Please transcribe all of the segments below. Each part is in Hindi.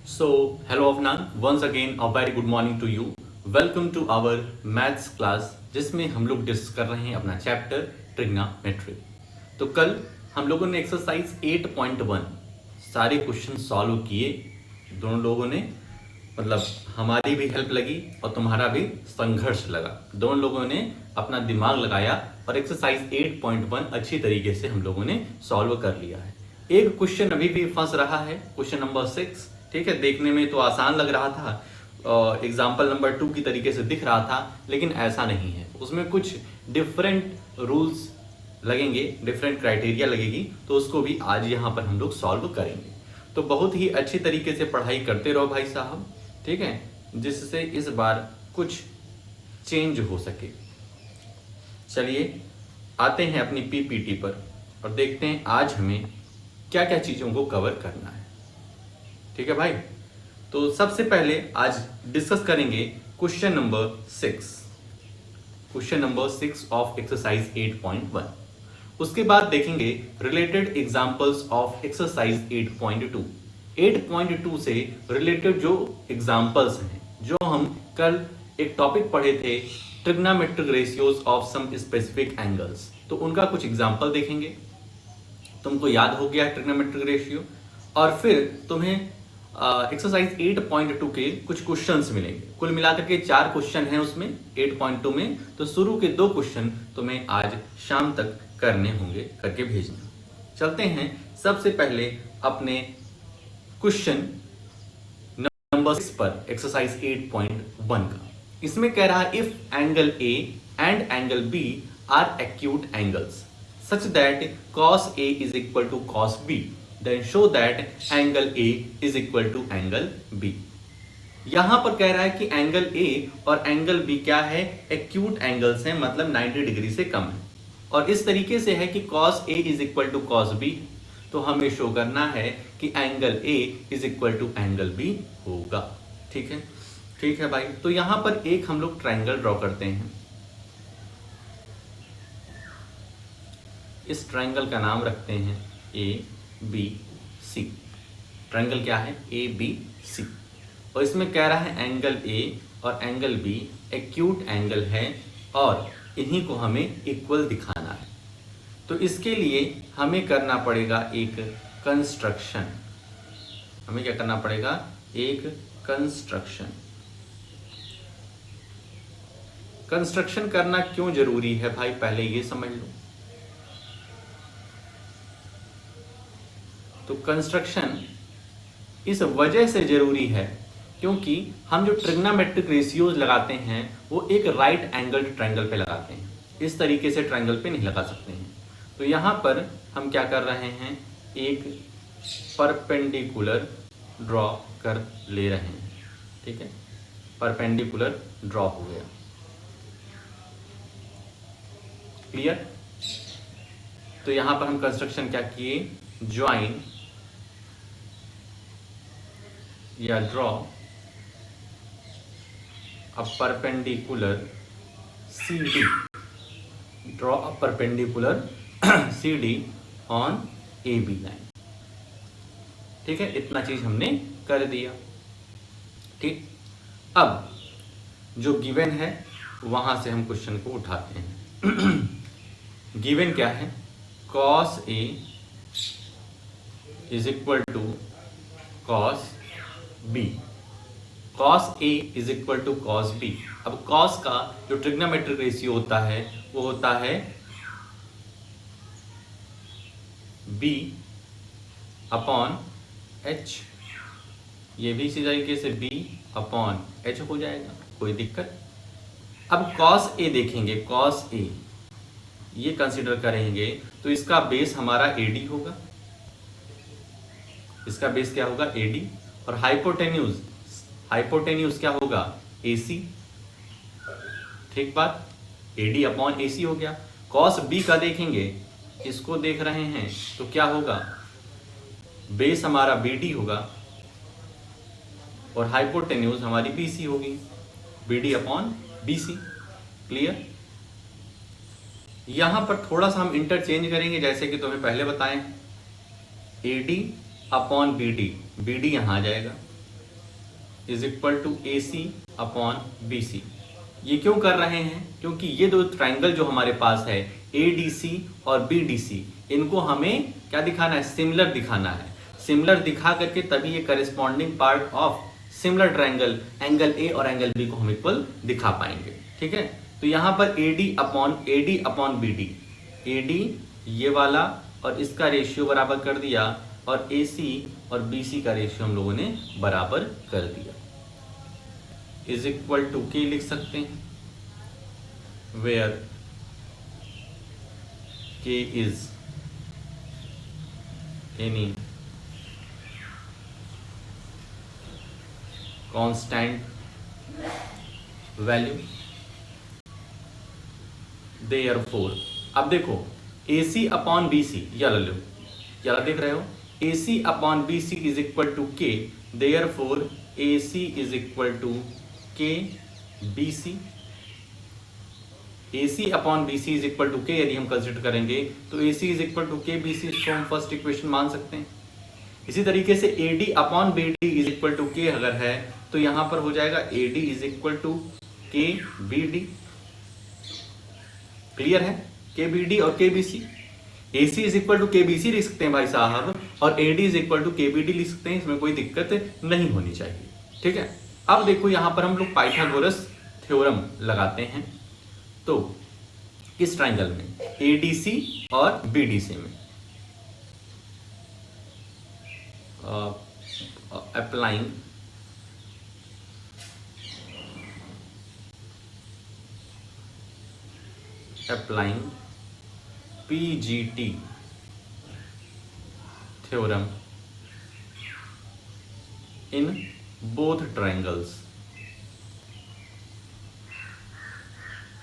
So, hello Afnan, once again a very good morning to you. Welcome to our maths class जिसमें हम लोग डिस्कस कर रहे हैं अपना चैप्टर ट्रिग्नोमेट्री। तो कल हम लोगों ने एक्सरसाइज 8.1 सारे क्वेश्चन सॉल्व किए। दोनों लोगों ने मतलब हमारी भी हेल्प लगी और तुम्हारा भी संघर्ष लगा। दोनों लोगों ने अपना दिमाग लगाया और एक्सरसाइज 8.1 अच्छी तरीके से हम लोगों ने सॉल्व कर लिया है। एक क्वेश्चन अभी भी फंस रहा है, क्वेश्चन नंबर 6। ठीक है, देखने में तो आसान लग रहा था, एग्जाम्पल नंबर 2 की तरीके से दिख रहा था, लेकिन ऐसा नहीं है। उसमें कुछ डिफरेंट रूल्स लगेंगे, डिफरेंट क्राइटेरिया लगेगी, तो उसको भी आज यहाँ पर हम लोग सॉल्व करेंगे। तो बहुत ही अच्छी तरीके से पढ़ाई करते रहो भाई साहब, ठीक है, जिससे इस बार कुछ चेंज हो सके। चलिए आते हैं अपनी पीपीटी पर और देखते हैं आज हमें क्या क्या चीज़ों को कवर करना है। ठीक है भाई, तो सबसे पहले आज डिस्कस करेंगे question number 6, question number 6 of exercise 8.1। उसके बाद देखेंगे रिलेटेड एग्जांपल्स ऑफ एक्सरसाइज 8.2। 8.2 से रिलेटेड जो एग्जांपल्स हैं, जो हम कल एक टॉपिक पढ़े थे, trigonometric ratios of some specific angles, तो उनका कुछ एग्जांपल देखेंगे। तुमको याद हो गया ट्रिग्नोमेट्रिक रेशियो, और फिर तुम्हें एक्सरसाइज 8.2 के कुछ क्वेश्चंस मिलेंगे। कुल मिलाकर के 4 क्वेश्चन हैं उसमें 8.2 में, तो शुरू के 2 क्वेश्चन तुम्हें आज शाम तक करने होंगे, करके भेजना। चलते हैं सबसे पहले अपने क्वेश्चन नंबर 6 पर, एक्सरसाइज 8.1 का। इसमें कह रहा है if angle A and angle B are acute angles such that cos A is equal to cos B, then show that angle A is equal to angle B। यहां पर कह रहा है कि एंगल A और एंगल B क्या है, एक्यूट एंगल्स हैं, मतलब 90 डिग्री से कम है। और इस तरीके से है कि cos A is equal to cos B, तो हमें शो करना है कि angle A is equal to angle B होगा। ठीक है, ठीक है भाई। तो यहां पर एक हम लोग ट्राइंगल ड्रॉ करते हैं। इस ट्रायंगल का नाम रखते हैं ए बी सी। ट्रायंगल क्या है, ए बी सी। और इसमें कह रहा है एंगल ए और एंगल बी एक्यूट एंगल है और इन्हीं को हमें इक्वल दिखाना है। तो इसके लिए हमें करना पड़ेगा एक कंस्ट्रक्शन। हमें क्या करना पड़ेगा, एक कंस्ट्रक्शन। कंस्ट्रक्शन करना क्यों जरूरी है भाई, पहले ये समझ लो। तो कंस्ट्रक्शन इस वजह से जरूरी है क्योंकि हम जो ट्रिग्नोमेट्रिक रेशियोज लगाते हैं वो एक राइट एंगल ट्रायंगल पे लगाते हैं, इस तरीके से ट्रायंगल पे नहीं लगा सकते हैं। तो यहाँ पर हम क्या कर रहे हैं, एक परपेंडिकुलर ड्रॉ कर ले रहे हैं। ठीक है, परपेंडिकुलर ड्रॉ हो गया। क्लियर। तो यहाँ पर हम कंस्ट्रक्शन क्या किए, ज्वाइन या draw a perpendicular C D, draw a perpendicular C D on A B line. ठीक है, इतना चीज हमने कर दिया। ठीक, अब जो गिवन है वहां से हम क्वेश्चन को उठाते हैं। गिवन क्या है, cos A is equal to cos B। cos A is equal to cos B। अब cos का जो ट्रिग्नोमेट्रिक रेशियो होता है वो होता है B अपॉन H। ये भी इसी तरीके से B अपॉन H हो जाएगा, कोई दिक्कत। अब cos A देखेंगे, cos A ये कंसीडर करेंगे तो इसका बेस हमारा AD होगा, इसका बेस क्या होगा, AD। और हाइपोटेन्यूज, हाइपोटेन्यूज क्या होगा, AC। ठीक बात, AD अपॉन AC हो गया। cos B का देखेंगे, इसको देख रहे हैं तो क्या होगा, बेस हमारा BD होगा और हाइपोटेन्यूज हमारी BC होगी, BD अपॉन BC। क्लियर। यहां पर थोड़ा सा हम इंटरचेंज करेंगे, जैसे कि तुम्हें पहले बताएं, AD अपॉन BD, BD यहां आ जाएगा is equal to A C upon B C. ये क्यों कर रहे हैं? क्योंकि ये दो ट्राइंगल जो हमारे पास है ए डी सी और बी डी सी, इनको हमें क्या दिखाना है? सिमिलर दिखाना है। सिमिलर दिखा करके तभी ये corresponding part of similar triangle angle A और एंगल बी को हम इक्वल दिखा पाएंगे। ठीक है, तो यहां पर A D upon B D, A D ये वाला और इसका रेशियो बराबर कर दिया, और ए सी और बी सी का रेशियो हम लोगों ने बराबर कर दिया। इज इक्वल टू के लिख सकते हैं, वेयर के is any constant value, therefore. अब देखो ए सी अपॉन बी सी, याला देख रहे हो, A C upon B C is equal to K, therefore A C is equal to K B C. A C upon B C is equal to K यदि हम कंसिडर करेंगे तो A C is equal to K B C, इसको हम फर्स्ट इक्वेशन मान सकते हैं। इसी तरीके से A D upon B D is equal to K अगर है तो यहां पर हो जाएगा A D is equal to K B D. Clear है? के बी डी और K B C, A C is equal to K B C लिख सकते हैं भाई साहब, और A D is equal to K B D लिख सकते हैं, इसमें कोई दिक्कत नहीं होनी चाहिए। ठीक है, अब देखो यहां पर हम लोग पाइथागोरस थ्योरम लगाते हैं। तो किस ट्राइंगल में? ए डी सी और बी डी सी में। Applying PGT theorem in both triangles।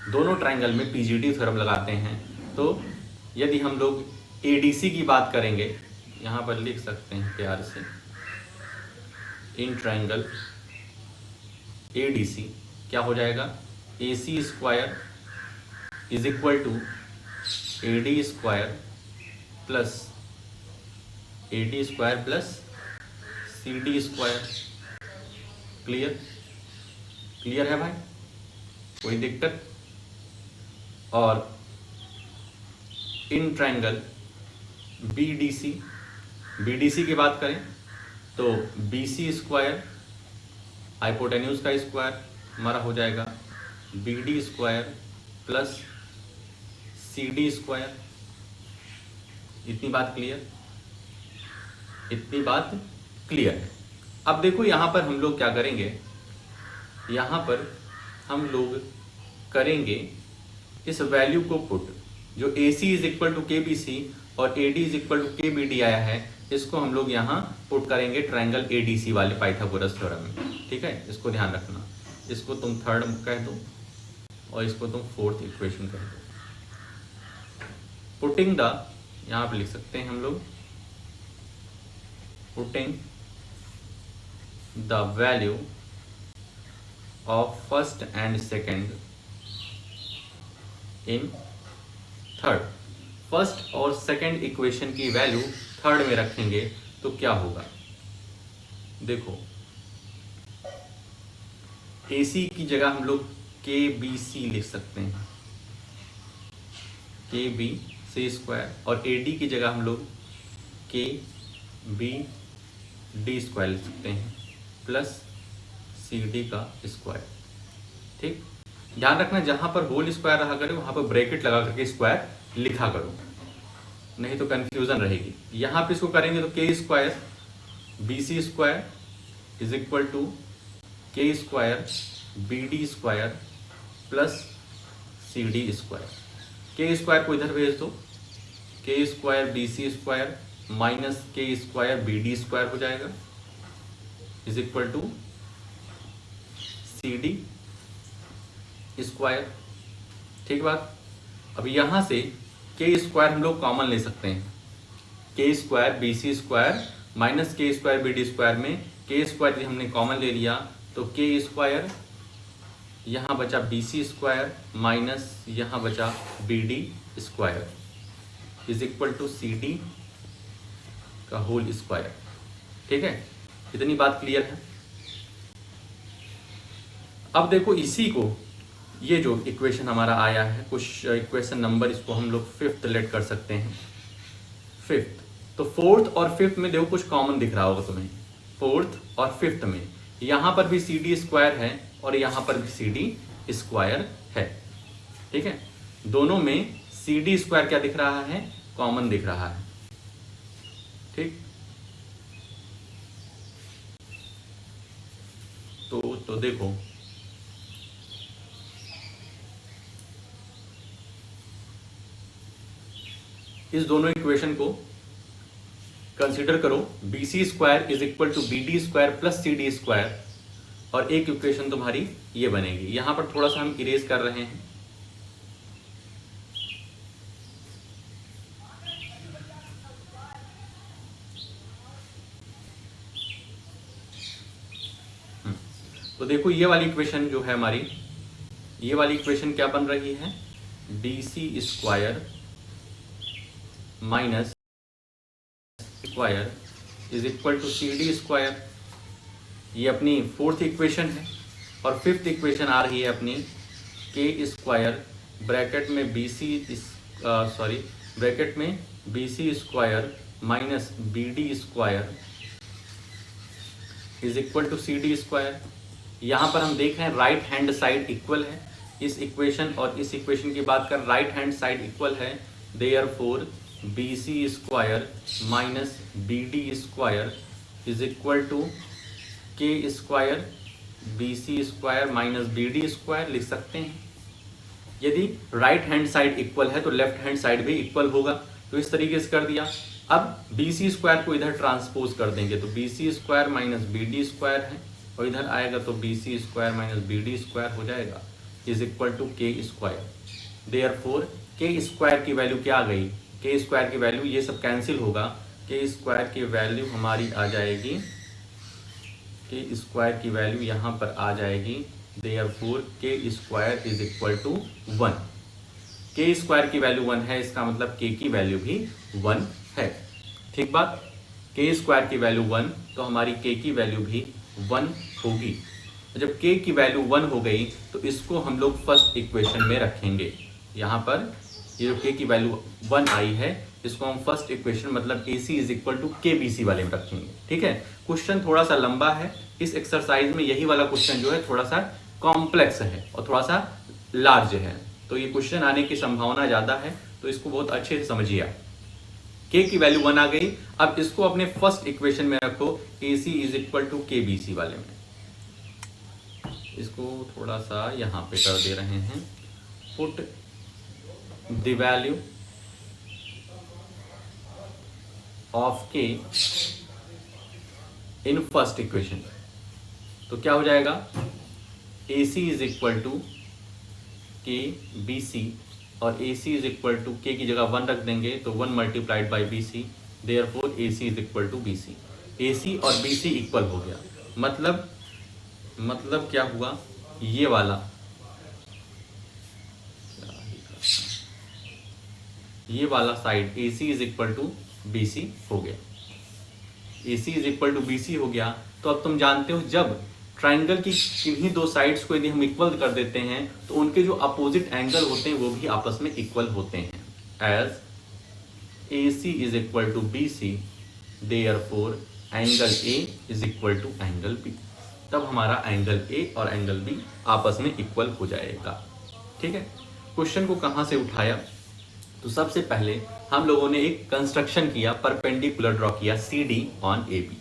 दोनों ट्राइंगल में PGT थ्योरम लगाते हैं। तो यदि हम लोग ADC की बात करेंगे, यहां पर लिख सकते हैं प्यार से, इन ट्राइंगल ADC क्या हो जाएगा? AC square is equal to A D square plus C D square. Clear है भाई? कोई दिक्कत? और in triangle B D C की बात करें तो बी सी स्क्वायर हाइपोटेन्यूज का स्क्वायर हमारा हो जाएगा B D square plus C D square. इतनी बात क्लियर है। अब देखो यहां पर हम लोग क्या करेंगे, यहां पर हम लोग करेंगे इस वैल्यू को पुट, जो A C is equal to K B C और A D is equal to K B D आया है, इसको हम लोग यहाँ पुट करेंगे ट्राइंगल ए डी सी वाले पाइथागोरस थ्योरम में। ठीक है, इसको ध्यान रखना। इसको तुम थर्ड कह दो और इसको तुम फोर्थ इक्वेशन कह दो। पुटिंग द, यहाँ पे लिख सकते हैं हम लोग, putting the value of first and second in third. First और सेकेंड इक्वेशन की वैल्यू थर्ड में रखेंगे तो क्या होगा? देखो ए सी की जगह हम लोग के बी सी लिख सकते हैं, के बी सी स्क्वायर, और ए डी की जगह हम लोग के बी डी स्क्वायर लिख सकते हैं प्लस सी डी का स्क्वायर। ठीक, ध्यान रखना जहां पर होल स्क्वायर रहा करे वहां पर ब्रैकेट लगा करके स्क्वायर लिखा करो, नहीं तो कंफ्यूजन रहेगी। यहां पे इसको करेंगे तो K square B C square is equal to K square B D square plus C D square. K square को इधर भेज दो, K square B C square minus K square B D square हो जाएगा is equal to C D square. ठीक बात। अब यहां से के स्क्वायर हम लोग कॉमन ले सकते हैं, K square B C square minus K square B D square में के स्क्वायर यदि हमने कॉमन ले लिया तो के स्क्वायर यहाँ बचा बी सी स्क्वायर माइनस यहाँ बचा B D square is equal to C D का होल स्क्वायर। ठीक है, इतनी बात क्लियर है? अब देखो इसी को, ये जो इक्वेशन हमारा आया है, कुछ इक्वेशन नंबर इसको हम लोग फिफ्थ लेट कर सकते हैं, फिफ्थ। तो फोर्थ और फिफ्थ में देखो कुछ कॉमन दिख रहा होगा तुम्हें, फोर्थ और फिफ्थ में यहाँ पर भी सी डी स्क्वायर है और यहाँ पर भी सी डी स्क्वायर है, ठीक है। दोनों में सी डी स्क्वायर क्या दिख रहा है, कॉमन दिख रहा है, ठीक। तो देखो इस दोनों इक्वेशन को कंसीडर करो, B C square is equal to B D square plus C D square, और एक इक्वेशन तुम्हारी ये बनेगी। यहां पर थोड़ा सा हम इरेज कर रहे हैं, तो देखो ये वाली इक्वेशन जो है हमारी, ये वाली इक्वेशन क्या बन रही है, B C square minus square is equal to C D square, ये अपनी फोर्थ इक्वेशन है। और फिफ्थ इक्वेशन आ रही है अपनी के स्क्वायर ब्रैकेट में बी सी ब्रैकेट में B C square minus B D square is equal to C D square. यहाँ पर हम देख रहे हैं राइट हैंड साइड इक्वल है, इस इक्वेशन और इस इक्वेशन की बात कर, राइट हैंड साइड इक्वल है, therefore B C square minus B D square is equal to K square B C square minus B D square लिख सकते हैं। यदि राइट हैंड साइड इक्वल है तो लेफ्ट हैंड साइड भी इक्वल होगा, तो इस तरीके से कर दिया। अब बी सी स्क्वायर को इधर ट्रांसपोज कर देंगे, तो B C square minus B D square है और इधर आएगा तो B C square minus B D square हो जाएगा, is equal to K square. Therefore K square की वैल्यू क्या आ गई, के स्क्वायर की वैल्यू, ये सब कैंसिल होगा, के स्क्वायर की वैल्यू हमारी आ जाएगी, के स्क्वायर की वैल्यू यहाँ पर आ जाएगी, therefore K square is equal to 1। के स्क्वायर की वैल्यू 1 है, इसका मतलब के की वैल्यू भी 1 है, ठीक बात। के स्क्वायर की वैल्यू 1 तो हमारी के की वैल्यू भी 1 होगी। जब के की वैल्यू 1 हो गई तो इसको हम लोग फर्स्ट इक्वेशन में रखेंगे। यहाँ पर ये जो के की वैल्यू 1 आई है, इसको हम फर्स्ट इक्वेशन मतलब ए C is equal to K B सी वाले में रखेंगे, ठीक है। क्वेश्चन थोड़ा सा लंबा है, इस एक्सरसाइज में यही वाला क्वेश्चन जो है थोड़ा सा कॉम्प्लेक्स है और थोड़ा सा लार्ज है, तो ये क्वेश्चन आने की संभावना ज्यादा है, तो इसको बहुत अच्छे से समझिए आप। के की वैल्यू 1 आ गई, अब इसको अपने फर्स्ट इक्वेशन में रखो, ए C is equal to K B सी वाले में। इसको थोड़ा सा यहाँ पे कर दे रहे हैं, पुट द वैल्यू ऑफ के इन फर्स्ट इक्वेशन, तो क्या हो जाएगा, A C is equal to K B C, और A C is equal to K की जगह 1 रख देंगे तो 1 multiplied by B C, therefore A C is equal to B C. A C और बी सी इक्वल हो गया, मतलब क्या हुआ, ये वाला side A C is equal to B C हो गया, A C is equal to B C हो गया। तो अब तुम जानते हो जब ट्राइंगल की किन्हीं दो साइड्स को यदि हम इक्वल कर देते हैं तो उनके जो अपोजिट एंगल होते हैं वो भी आपस में इक्वल होते हैं। As A C is equal to B C, therefore angle A is equal to angle B, तब हमारा एंगल ए और एंगल बी आपस में इक्वल हो जाएगा, ठीक है। क्वेश्चन को कहाँ से उठाया, तो सबसे पहले हम लोगों ने एक कंस्ट्रक्शन किया, परपेंडिकुलर ड्रॉ किया C D on A B,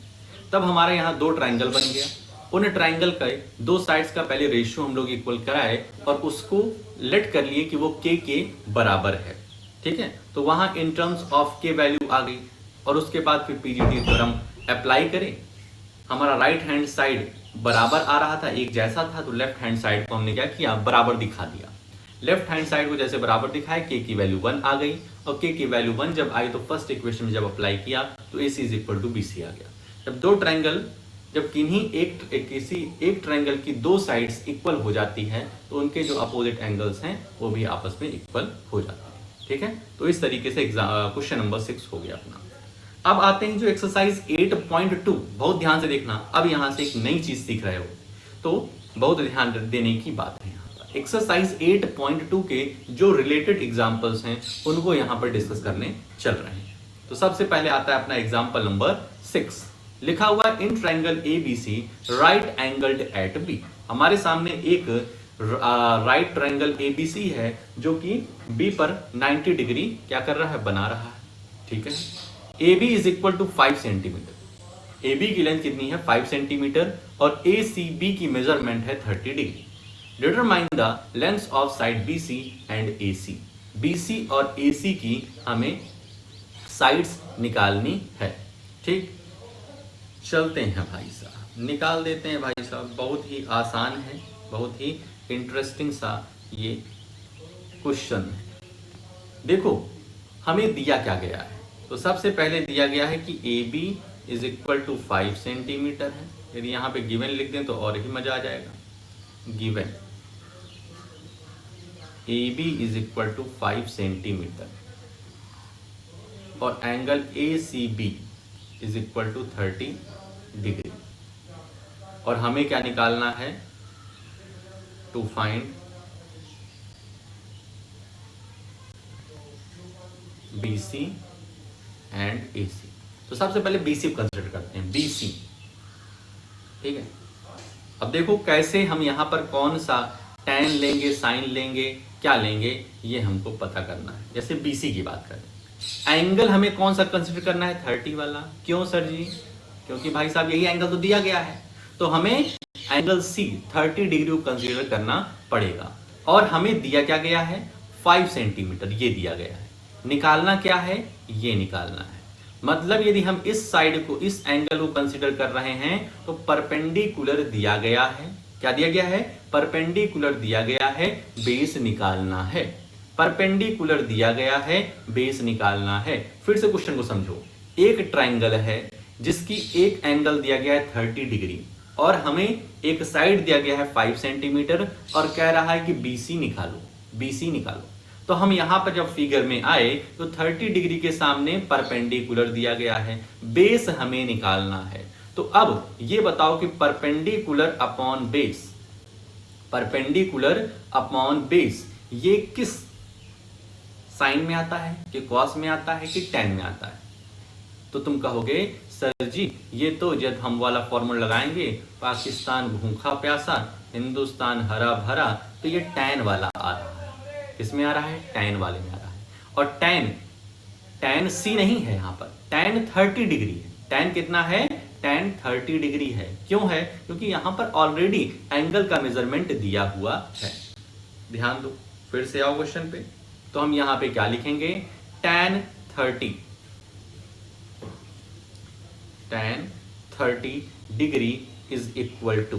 तब हमारे यहाँ दो ट्राइंगल बन गया। उन ट्राइंगल का दो साइड्स का पहले रेशियो हम लोग इक्वल कराए और उसको लेट कर लिए कि वो के बराबर है, ठीक है। तो वहां इन टर्म्स ऑफ के वैल्यू आ गई और उसके बाद फिर पीजीटी थ्योरम अप्लाई करें। हमारा राइट हैंड साइड बराबर आ रहा था, एक जैसा था, तो लेफ्ट हैंड साइड को हमने क्या किया, बराबर दिखा दिया। लेफ्ट हैंड साइड को जैसे बराबर दिखाए, के की वैल्यू 1 आ गई और के की वैल्यू 1 जब आई तो फर्स्ट इक्वेशन में जब अप्लाई किया तो A C is equal to B C आ गया। जब दो ट्राइंगल, जब किन्हीं किसी एक ट्राइंगल की दो साइड्स इक्वल हो जाती है तो उनके जो अपोजिट एंगल्स हैं वो भी आपस में इक्वल हो जाते हैं, ठीक है। तो इस तरीके से क्वेश्चन नंबर 6 हो गया अपना। अब आते हैं जो एक्सरसाइज 8.2, बहुत ध्यान से देखना। अब यहाँ से एक नई चीज सीख रहे हो, तो बहुत ध्यान देने की बात है यहाँ पर। एक्सरसाइज 8.2 के जो रिलेटेड एग्जाम्पल्स हैं उनको यहाँ पर डिस्कस करने चल रहे हैं। तो सबसे पहले आता है अपना एग्जाम्पल नंबर 6। लिखा हुआ है in triangle A B C right angled at B. हमारे सामने एक right triangle A B C है जो कि बी पर 90 डिग्री क्या कर रहा है, बना रहा है। ठीक है, A B is equal to 5 centimetre. A B की लेंथ कितनी है, 5 सेंटीमीटर, और ए सी बी की मेजरमेंट है 30 degree. Determine the length of side B C and A C. B C और ए सी की हमें साइड्स निकालनी है। ठीक, चलते हैं भाई साहब, निकाल देते हैं भाई साहब। बहुत ही आसान है, बहुत ही इंटरेस्टिंग सा ये क्वेश्चन है। देखो हमें दिया क्या गया है, तो सबसे पहले दिया गया है कि A B is equal to 5 centimetre है। यदि यहाँ पे गिवन लिख दें तो और ही मजा आ जाएगा। Given A B is equal to 5 centimetre और angle A C B is equal to 30 degree. और हमें क्या निकालना है, to find B C and A C. तो सबसे पहले बी सी कंसिडर करते हैं, बी सी। ठीक है, अब देखो कैसे हम यहाँ पर कौन सा tan लेंगे, साइन लेंगे, क्या लेंगे, ये हमको पता करना है। जैसे बी सी की बात करें, एंगल हमें कौन सा कंसिडर करना है, 30 वाला। क्यों सर जी, क्योंकि भाई साहब यही एंगल तो दिया गया है, तो हमें एंगल सी 30 डिग्री को कंसिडर करना पड़ेगा। और हमें दिया क्या गया है, 5 सेंटीमीटर ये दिया गया है। निकालना क्या है, ये निकालना है। मतलब यदि हम इस साइड को, इस एंगल को कंसिडर कर रहे हैं तो परपेंडिकुलर दिया गया है। क्या दिया गया है, परपेंडिकुलर दिया गया है, बेस निकालना है। परपेंडिकुलर दिया गया है, बेस निकालना है। फिर से क्वेश्चन को समझो। एक ट्राइंगल है जिसकी एक एंगल दिया गया है 30 डिग्री और हमें एक साइड दिया गया है 5 सेंटीमीटर और कह रहा है कि बीसी निकालो, बीसी निकालो। तो हम यहां पर जब फिगर में आए तो 30 डिग्री के सामने परपेंडिकुलर दिया गया है, बेस हमें निकालना है। तो अब ये बताओ कि perpendicular upon base, perpendicular upon base ये किस साइन में आता है, कि कॉस में आता है, कि टेन में आता है। तो तुम कहोगे सर जी ये तो जब हम वाला फॉर्मूला लगाएंगे, पाकिस्तान भूखा प्यासा, हिंदुस्तान हरा भरा, तो ये टैन वाला आ रहा है। किसमें आ रहा है, टैन वाले में आ रहा है। और टैन, टैन सी नहीं है यहाँ पर, टैन 30 डिग्री है। टैन कितना है, टैन 30 डिग्री है। क्यों है, क्योंकि यहाँ पर ऑलरेडी एंगल का मेजरमेंट दिया हुआ है। ध्यान दो, फिर से आओ क्वेश्चन पे। तो हम यहाँ पे क्या लिखेंगे, tan 30, tan 30 degree is equal to,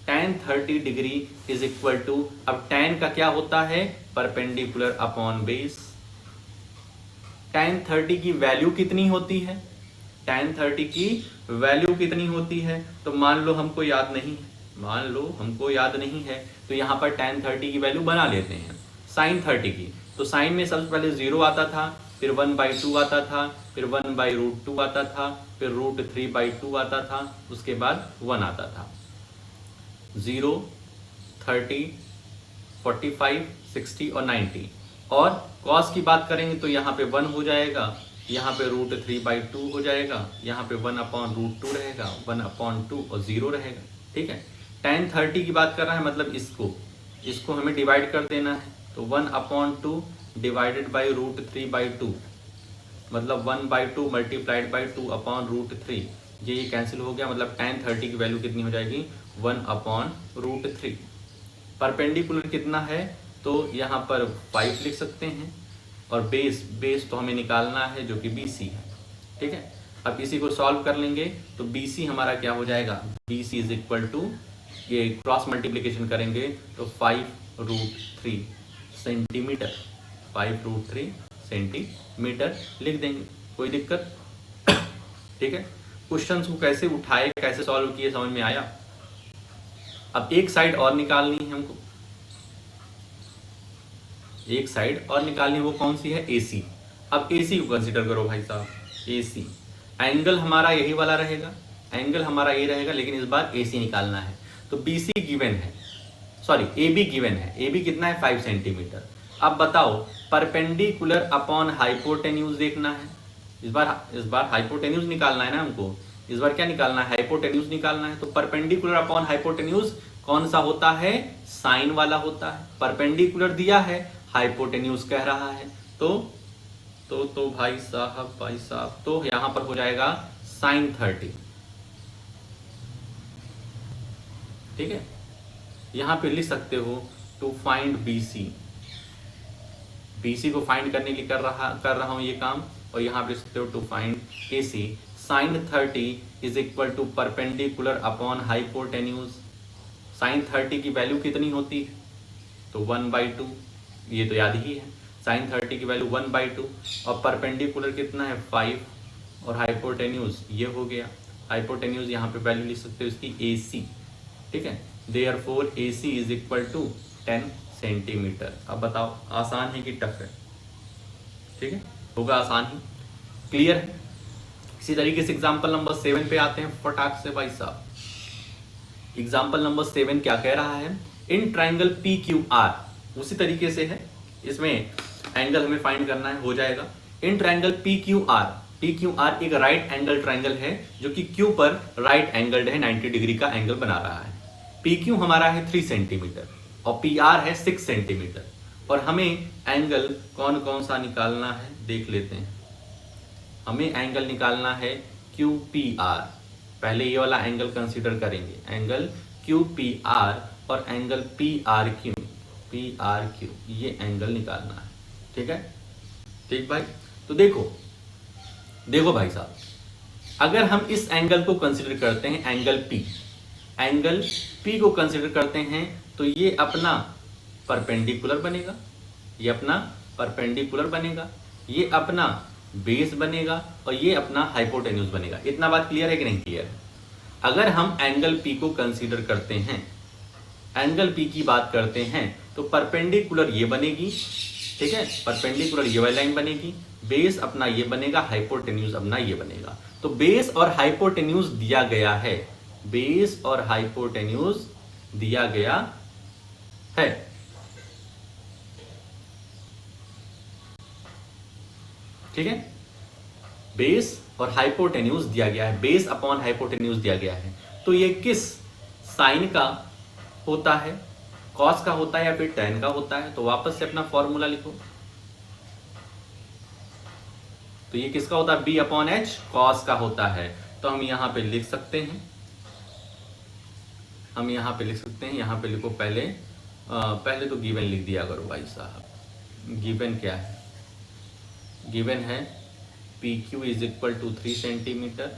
tan 30 degree is equal to, अब tan का क्या होता है, परपेंडिकुलर अपॉन बेस। tan 30 की वैल्यू कितनी होती है, tan 30 की वैल्यू कितनी होती है, तो मान लो हमको याद नहीं है, मान लो हमको याद नहीं है, तो यहाँ पर tan 30 की वैल्यू बना लेते हैं। sin 30 की, तो साइन में सबसे पहले 0 आता था, फिर 1/2 आता था, फिर 1/√2 आता था, फिर √3/2 आता था, उसके बाद 1 आता था। 0, 30, 45, 60 और 90। और cos की बात करेंगे तो यहाँ पे 1 हो जाएगा, यहाँ पे √3/2 हो जाएगा, यहाँ पे 1/√2 रहेगा, 1/2 और 0 रहेगा। ठीक है, tan 30 की बात कर रहा है, मतलब इसको हमें डिवाइड कर देना है, तो 1/2 डिवाइडेड बाई √3/2, मतलब 1/2 मल्टीप्लाइड बाई 2/√3, ये कैंसिल हो गया। मतलब tan 30 की वैल्यू कितनी हो जाएगी, 1/√3। परपेंडिकुलर कितना है, तो यहाँ पर 5 लिख सकते हैं, और बेस तो हमें निकालना है जो कि BC है। ठीक है, अब इसी को सॉल्व कर लेंगे तो BC हमारा क्या हो जाएगा, BC इज इक्वल टू, ये क्रॉस मल्टीप्लीकेशन करेंगे तो 5√3 सेंटीमीटर, 5√3 सेंटीमीटर लिख देंगे, कोई दिक्कत। ठीक है, क्वेश्चंस को कैसे उठाए, कैसे सॉल्व किए, समझ में आया। अब एक साइड और निकालनी है हमको, एक साइड और निकालनी, वो कौन सी है, AC। अब AC को कंसीडर करो भाई साहब, AC एंगल हमारा यही वाला रहेगा, एंगल हमारा ये रहेगा, लेकिन इस बार AC निकालना है। तो BC गिवन है, सॉरी AB गिवन है, AB कितना है 5 सेंटीमीटर। अब बताओ परपेंडिकुलर अपॉन हाइपोटेन्यूज देखना है। इस बार हाइपोटेन्यूज निकालना है ना हमको, इस बार क्या निकालना है, हाइपोटेन्यूज निकालना है। तो परपेंडिकुलर अपॉन हाइपोटेन्यूज कौन सा होता है, साइन वाला होता है। परपेंडिकुलर दिया है, हाइपोटेन्यूज कह रहा है, तो भाई साहब तो यहां पर हो जाएगा साइन 30। ठीक है, यहां पे लिख सकते हो टू फाइंड BC को फाइंड करने के लिए कर रहा हूं ये काम, और यहां पे लिख सकते हो to find AC। Sine 30 is equal to perpendicular upon hypotenuse. Sine 30 की वैल्यू कितनी होती है, तो 1/2, ये तो याद ही है। साइन 30 की वैल्यू 1/2 और परपेंडिकुलर कितना है 5, और हाइपोटेन्यूज ये हो गया। हाइपोटेन्यूज यहाँ पे वैल्यू लिख सकते हो इसकी AC। ठीक है, therefore AC is equal to 10 centimetre. अब बताओ आसान है कि टफ है, ठीक है, होगा आसान ही, क्लियर है। इसी तरीके से एग्जाम्पल नंबर 7 पे आते हैं फटाक से भाई साहब। एग्जाम्पल नंबर 7 क्या कह रहा है, इन ट्राइंगल PQR, उसी तरीके से है, इसमें एंगल हमें फाइंड करना है, हो जाएगा। इन ट्राइंगल PQR एक राइट एंगल ट्राइंगल है जो कि Q पर राइट एंगल्ड है, 90 डिग्री का एंगल बना रहा है। PQ हमारा है 3 सेंटीमीटर और PR है 6 सेंटीमीटर, और हमें एंगल कौन कौन सा निकालना है देख लेते हैं। हमें एंगल निकालना है QPR। पहले ये वाला एंगल कंसीडर करेंगे, एंगल QPR और एंगल PRQ, ये एंगल निकालना है। ठीक है, ठीक भाई। तो देखो भाई साहब, अगर हम इस एंगल को कंसीडर करते हैं, एंगल P को कंसीडर करते हैं, तो ये अपना परपेंडिकुलर बनेगा, ये अपना बेस बनेगा, और ये अपना हाइपोटेन्यूज बनेगा। इतना बात क्लियर है कि नहीं क्लियर है? अगर हम एंगल P को कंसीडर करते हैं, एंगल P की बात करते हैं, तो परपेंडिकुलर ये बनेगी, ठीक है, परपेंडिकुलर ये वाली लाइन बनेगी, बेस अपना ये बनेगा, हाइपोटेन्यूज अपना ये बनेगा। तो बेस और हाइपोटेन्यूज दिया गया है, बेस और हाइपोटेन्यूज दिया गया है। ठीक है, बेस और हाइपोटेन्यूज दिया गया है, बेस अपॉन हाइपोटेन्यूज दिया गया है। तो ये किस साइन का होता है, कॉस का होता है या फिर टेन का होता है? तो वापस से अपना फॉर्मूला लिखो। तो ये किसका होता है, B/H कॉस का होता है। तो हम यहां पे लिख सकते हैं, यहां पे लिखो पहले तो गिवन लिख दिया करो भाई साहब। गिवन क्या है, गिवन है PQ is equal to 3 centimetre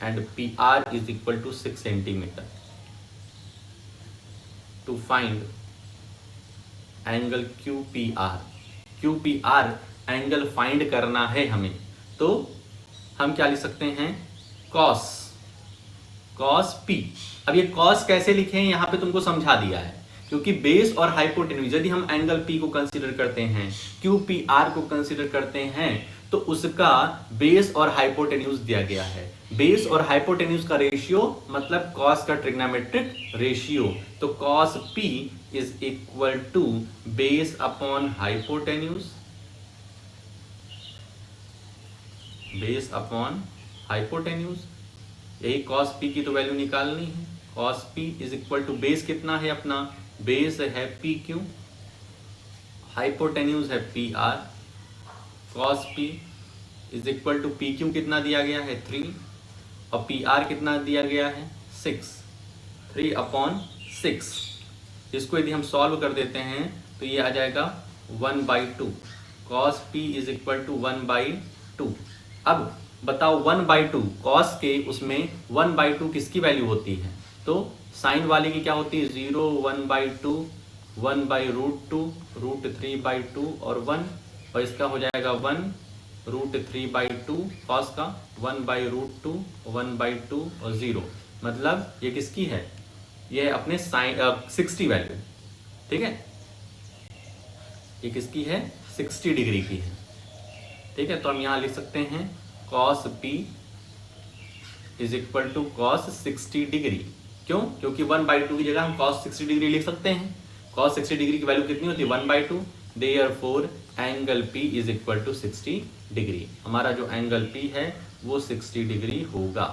and PR is equal to 6 centimetre. To find angle QPR angle find करना है हमें, तो हम क्या लिख सकते हैं, कॉस P। अब ये कॉस कैसे लिखें यहां पे तुमको समझा दिया है, क्योंकि बेस और हाइपोटेन्यूज यदि हम एंगल P को कंसीडर करते हैं, QPR को कंसीडर करते हैं, तो उसका बेस और हाइपोटेन्यूज दिया गया है। बेस और हाइपोटेन्यूज का रेशियो मतलब कॉस का ट्रिग्नोमेट्रिक रेशियो। तो cos P is equal to base upon hypotenuse, base upon hypotenuse. यही कॉस P की तो वैल्यू निकालनी है। Cos P is equal to base कितना है अपना, बेस है PQ, हाइपोटेन्यूज है PR। Cos P is equal to PQ कितना दिया गया है 3, और PR कितना दिया गया है 6, 3/6। इसको यदि हम सॉल्व कर देते हैं तो ये आ जाएगा 1/2। Cos P is equal to 1/2। अब बताओ 1/2 कॉस के उसमें 1/2 किसकी वैल्यू होती है, तो साइन वाले की क्या होती है 0, 1/2, 1/√2, √3/2 और 1, और इसका हो जाएगा 1√3/2 कॉस का, 1/√2, 1/2 और 0। मतलब ये किसकी है, ये है अपने साइन 60 वैल्यू। ठीक है, ये किसकी है 60 डिग्री की है। ठीक है, तो हम यहां लिख सकते हैं cos P is equal to cos 60 degree, क्यों? क्योंकि 1/2 की जगह हम cos 60 डिग्री लिख सकते हैं। cos 60 डिग्री की वैल्यू कितनी होती है? 1/2। Therefore angle P is equal to 60 degree. हमारा जो एंगल P है वो 60 डिग्री होगा।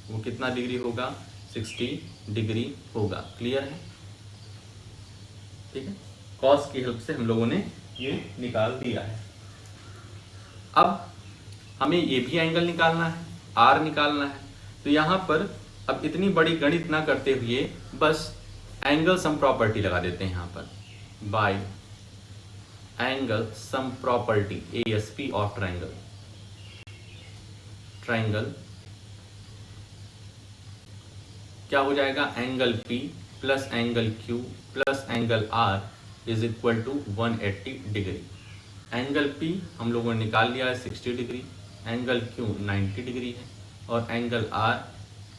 वो कितना डिग्री होगा? 60 डिग्री होगा। क्लियर है? ठीक है, cos की हेल्प से हम लोगों ने ये निकाल दिया है। अब हमें ये भी एंगल निकालना है, R निकालना है। तो यहाँ पर अब इतनी बड़ी गणित ना करते हुए बस एंगल सम प्रॉपर्टी लगा देते हैं यहाँ पर, by angle sum property ASP of triangle क्या हो जाएगा? Angle P plus angle Q plus angle R is equal to 180 degree. Angle P हम लोगों ने निकाल लिया है 60 डिग्री, एंगल Q 90 डिग्री है और एंगल R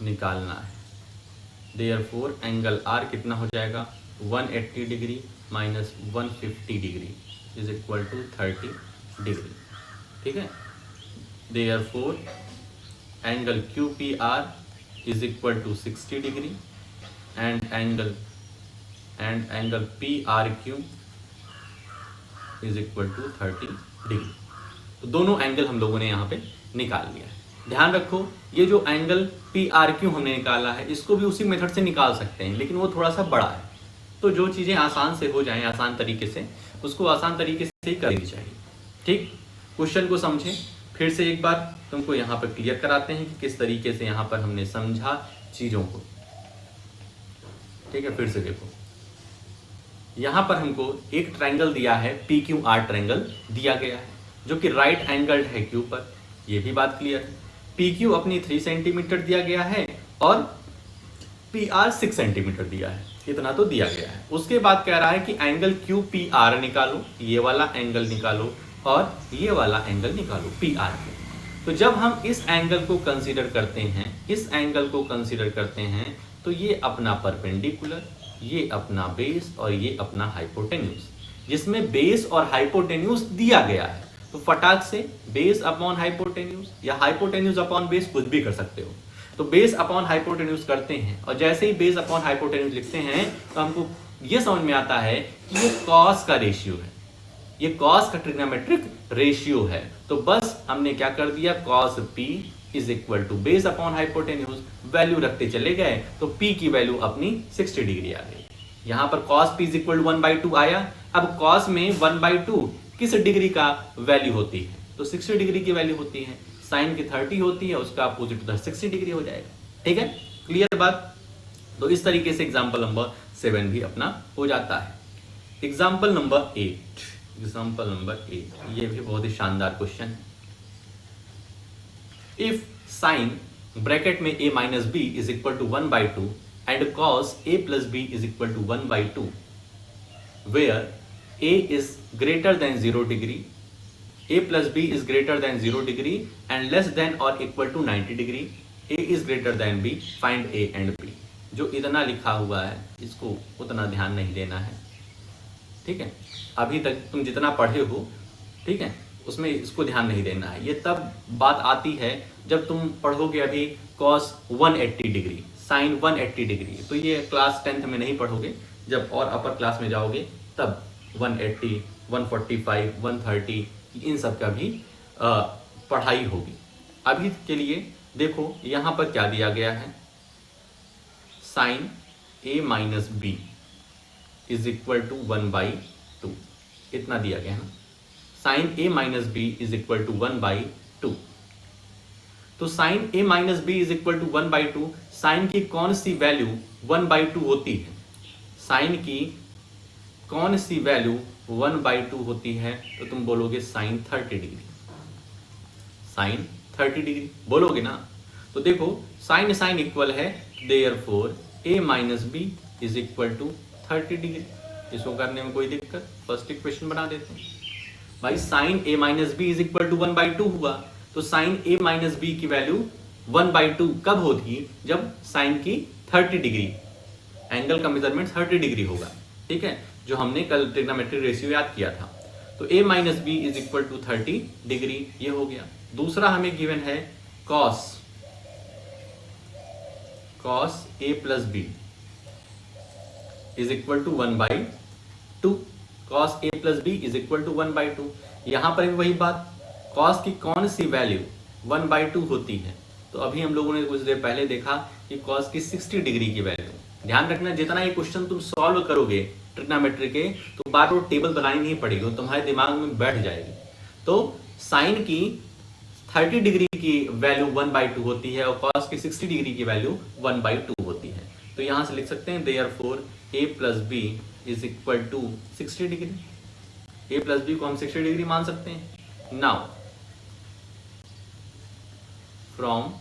निकालना है। देयरफॉर एंगल R कितना हो जाएगा? 180 degree minus 150 degree is equal to 30 degree. ठीक है, therefore angle QPR is equal to 60 degree and angle PRQ is equal to 30 degree. तो दोनों एंगल हम लोगों ने यहाँ पे निकाल लिया है। ध्यान रखो, ये जो एंगल PRQ हमने निकाला है इसको भी उसी मेथड से निकाल सकते हैं, लेकिन वो थोड़ा सा बड़ा है। तो जो चीज़ें आसान से हो जाएं आसान तरीके से, उसको आसान तरीके से ही करनी चाहिए। ठीक, क्वेश्चन को समझें। फिर से एक बार तुमको यहाँ पर क्लियर कराते हैं कि किस तरीके से यहाँ पर हमने समझा चीज़ों को। ठीक है, फिर से देखो, यहाँ पर हमको एक ट्रायंगल दिया है, PQR ट्रायंगल दिया गया है जो कि राइट एंगल्ड है Q पर। ये भी बात क्लियर है। PQ अपनी 3 सेंटीमीटर दिया गया है और PR 6 सेंटीमीटर दिया है। इतना तो दिया गया है। उसके बाद कह रहा है कि एंगल QPR निकालो, ये वाला एंगल निकालो और ये वाला एंगल निकालो PR को। तो जब हम इस एंगल को कंसीडर करते हैं, इस एंगल को कंसीडर करते हैं, तो ये अपना परपेंडिकुलर, ये अपना बेस और ये अपना हाइपोटेन्यूज, जिसमें बेस और हाइपोटेन्यूज दिया गया है। तो फटाक से बेस अपॉन हाइपोटेन्यूज या हाइपोटेन्यूज अपॉन बेस कुछ भी कर सकते हो। तो बेस अपॉन हाइपोटेन्यूज करते हैं और जैसे ही बेस अपॉन हाइपोटेन्यूज लिखते हैं तो हमको ये समझ में आता है कि ये कॉस का रेशियो है, ये कॉस का ट्रिग्नोमेट्रिक रेशियो है। तो बस हमने क्या कर दिया, cos P is equal to base upon hypotenuse, value रखते चले गए तो P की वैल्यू अपनी 60 डिग्री आ गई। यहाँ पर cos P is equal to 1/2 आया। अब cos में 1/2 किस डिग्री का वैल्यू होती है? तो 60 डिग्री की वैल्यू होती है। साइन की 30 होती है, उसका अपोजिट उधर 60 डिग्री हो जाएगा। ठीक है, क्लियर बात? तो इस तरीके से एग्जाम्पल नंबर 7 भी अपना हो जाता है। एग्जाम्पल नंबर 8, एग्जाम्पल नंबर 8, ये भी बहुत ही शानदार क्वेश्चन है। इफ साइन ब्रैकेट में a minus B is equal to 1/2 and cos a plus b is equal to 1/2 where a is greater than 0 degree, a plus b is greater than 0 degree and less than और equal to 90 degree, a is greater than b, find a and b। जो इतना लिखा हुआ है इसको उतना ध्यान नहीं देना है। ठीक है, अभी तक तुम जितना पढ़े हो, ठीक है, उसमें इसको ध्यान नहीं देना है। ये तब बात आती है जब तुम पढ़ोगे अभी cos 180 डिग्री, sin 180 डिग्री, तो ये क्लास 10th में नहीं पढ़ोगे। जब और अपर क्लास में जाओगे तब 180, 145, 130 इन सब का भी पढ़ाई होगी। अभी के लिए देखो यहाँ पर क्या दिया गया है, sin a minus B is equal to 1/2, इतना दिया गया है। sin a minus B is equal to 1/2। तो sin a minus B is equal to 1/2, sine की कौन सी वैल्यू 1/2 होती है? साइन की कौन सी वैल्यू 1/2 होती है? तो तुम बोलोगे sin 30 डिग्री, sin 30 डिग्री बोलोगे ना। तो देखो साइन साइन इक्वल है, therefore a minus B is equal to 30 degree. इसको करने में कोई दिक्कत? फर्स्ट इक्वेशन बना देते हैं भाई। Sine a minus B is equal to 1/2 हुआ, तो साइन a माइनस बी की वैल्यू 1/2 कब होगी? जब साइन की 30 डिग्री, एंगल का मेजरमेंट 30 डिग्री होगा। ठीक है, जो हमने कल ट्रिग्नोमेट्रिक रेशियो याद किया था। तो a minus B is equal to 30 degree, ये हो गया। दूसरा हमें गिवन है cos a plus b is equal to 1/2। cos a plus b is equal to 1/2। यहाँ पर भी वही बात, cos की कौन सी वैल्यू 1/2 होती है? तो अभी हम लोगों ने कुछ देर पहले देखा कि cos की 60 डिग्री की वैल्यू। ध्यान रखना, जितना ये क्वेश्चन तुम सॉल्व करोगे ट्रिग्नोमेट्री के, तो बार बार टेबल बनानी नहीं पड़ेगी, तुम्हारे दिमाग में बैठ जाएगी। तो साइन की 30 डिग्री की वैल्यू 1/2 होती है और cos की 60 डिग्री की वैल्यू 1/2 होती है। तो यहां से लिख सकते हैं therefore a plus B is equal to 60 degree. a plus B को हम 60 डिग्री मान सकते हैं। Now from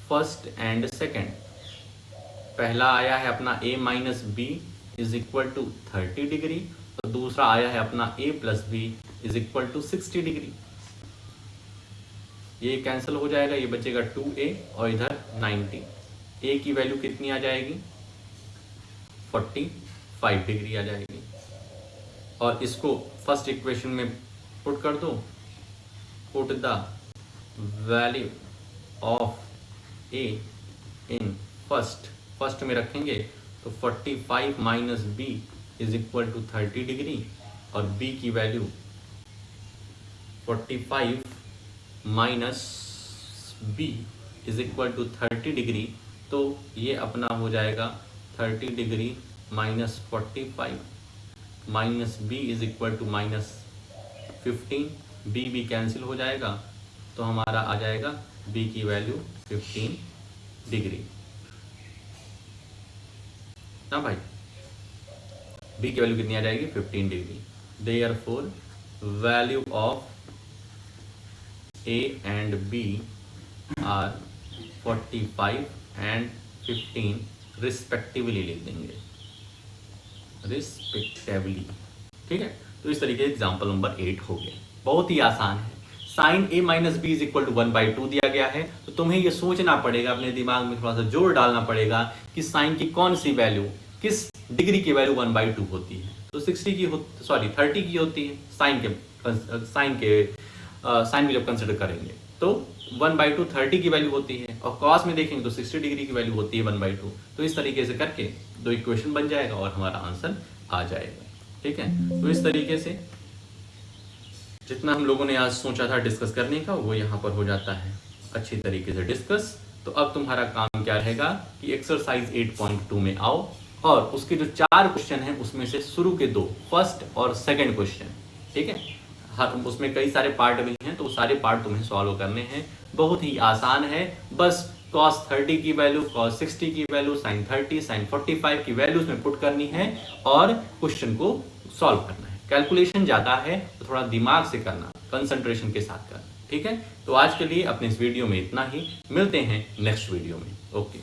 first and second, पहला आया है अपना a minus B is equal to 30 degree और दूसरा आया है अपना a plus B is equal to 60 degree. ये कैंसिल हो जाएगा, ये बचेगा 2a और इधर 90। a की वैल्यू कितनी आ जाएगी? 45 डिग्री आ जाएगी। और इसको फर्स्ट इक्वेशन में पुट कर दो, put the value of a in first में रखेंगे तो 45 minus B is equal to 30 degree और b की value 45 minus B is equal to 30 degree. तो ये अपना हो जाएगा 30 degree minus 45 minus B is equal to minus 15। B भी कैंसिल हो जाएगा तो हमारा आ जाएगा b की वैल्यू 15 डिग्री। ना भाई, b की वैल्यू कितनी आ जाएगी? 15 degree. Therefore value of a and b are 45 and 15 respectively लिख देंगे, रिस्पेक्टिवली। ठीक है, तो इस तरीके से एग्जाम्पल नंबर 8 हो गया। बहुत ही आसान है। Sine a minus B is equal to 1/2 दिया गया है, तो तुम्हें ये सोचना पड़ेगा, अपने दिमाग में थोड़ा सा जोर डालना पड़ेगा कि साइन की कौन सी वैल्यू, किस डिग्री की वैल्यू 1/2 होती है। तो 30 की होती है साइन की जब कंसिडर करेंगे तो 1/2 30 की वैल्यू होती है और कॉस में देखेंगे तो 60 डिग्री की वैल्यू होती है 1/2। तो इस तरीके से करके दो इक्वेशन बन जाएगा और हमारा आंसर आ जाएगा। ठीक है, तो इस तरीके से जितना हम लोगों ने आज सोचा था डिस्कस करने का, वो यहाँ पर हो जाता है अच्छी तरीके से डिस्कस। तो अब तुम्हारा काम क्या रहेगा कि एक्सरसाइज 8.2 में आओ और उसके जो 4 क्वेश्चन हैं उसमें से शुरू के 2, फर्स्ट और सेकंड क्वेश्चन, ठीक है, हर उसमें कई सारे पार्ट भी हैं तो सारे पार्ट तुम्हें सॉल्व करने हैं। बहुत ही आसान है, बस cos 30 की वैल्यू, cos 60 की वैल्यू, sin 30, sin 45 की वैल्यूज में पुट करनी है और क्वेश्चन को सॉल्व करना है। कैलकुलेशन ज़्यादा है तो थोड़ा दिमाग से करना, कंसंट्रेशन के साथ करना। ठीक है, तो आज के लिए अपने इस वीडियो में इतना ही, मिलते हैं नेक्स्ट वीडियो में। ओके।